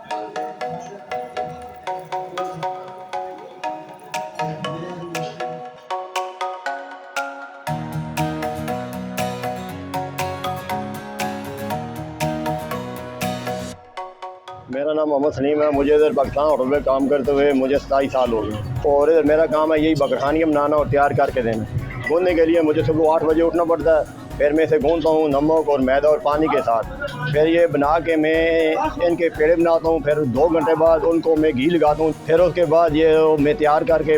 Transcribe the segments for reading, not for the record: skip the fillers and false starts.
मेरा नाम मोहम्मद सलीम है। मुझे इधर पाकिस्तान होटल में काम करते हुए मुझे 27 साल हो गए और इधर मेरा काम है यही बकरखानियाँ बनाना और तैयार करके देना। गूँधने के लिए मुझे सुबह 8 बजे उठना पड़ता है। फिर मैं इसे गूँधता हूँ नमक और मैदा और पानी के साथ। फिर ये बना के मैं इनके पेड़े बनाता हूँ। फिर 2 घंटे बाद उनको मैं घी लगाता हूँ। फिर उसके बाद ये मैं तैयार करके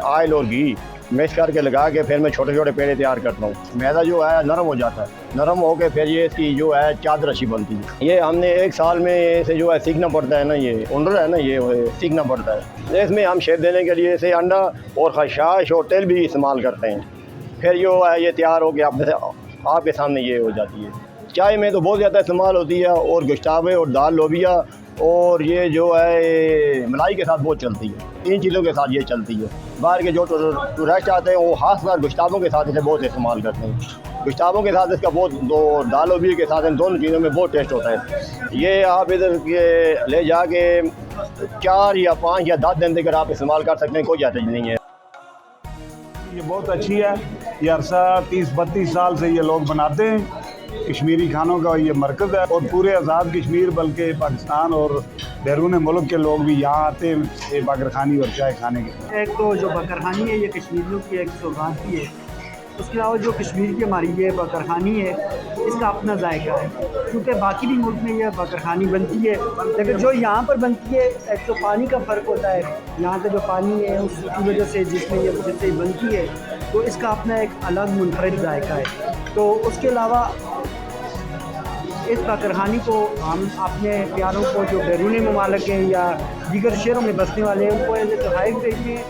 आयल और घी मिक्स करके लगा के फिर मैं छोटे छोटे पेड़े तैयार करता हूँ। मैदा जो है नरम हो जाता है। नरम हो के फिर ये इसकी जो है चादर अच्छी बनती है। ये हमने 1 साल में इसे जो है सीखना पड़ता है ना, ये उंडर है ना, ये सीखना पड़ता है। इसमें हम शेप देने के लिए इसे अंडा और खशाश और तेल भी इस्तेमाल करते हैं। फिर जो है ये तैयार हो के आपके सामने ये हो जाती है। चाय में तो बहुत ज़्यादा इस्तेमाल होती है और गोश्ताबे और दाल लोबिया और ये जो है मलाई के साथ बहुत चलती है। 3 चीज़ों के साथ ये चलती है। बाहर के जो टूरिस्ट आते हैं वो खासकर गोश्ताबों के साथ इसे बहुत इस्तेमाल करते हैं। गोश्ताबों के साथ इसका बहुत दाल लोबिया के साथ इन दोनों चीज़ों में बहुत टेस्ट होता है। ये आप इधर के ले जाके 4 या 5 या 10 दिन तक आप इस्तेमाल कर सकते हैं, कोई ज़्यादा नहीं है। ये बहुत अच्छी है। ये अरसा 30-32 साल से ये लोग बनाते हैं। कश्मीरी खानों का ये मरकज़ है और पूरे आज़ाद कश्मीर बल्कि पाकिस्तान और बैरून मुल्क के लोग भी यहाँ आते हैं ये बकरखानी और चाय खाने के। एक तो जो बकरखानी है ये कश्मीरियों की एक सौगात भी है। उसके अलावा जो कश्मीर की हमारी ये बकरखानी है इसका अपना जायका है, क्योंकि बाकी भी मुल्क में ये बकरखानी बनती है लेकिन जो यहाँ पर बनती है एक तो पानी का फ़र्क होता है। यहाँ का जो पानी है उसकी वजह से जिससे बनती है तो इसका अपना एक अलग मुनफरद जायका है। तो उसके अलावा इस बकरखानी को हम अपने प्यारों को जो बैरून ममालिक हैं या दीगर शहरों में बसने वाले हैं उनको एज ए तोहफ़ा देते हैं।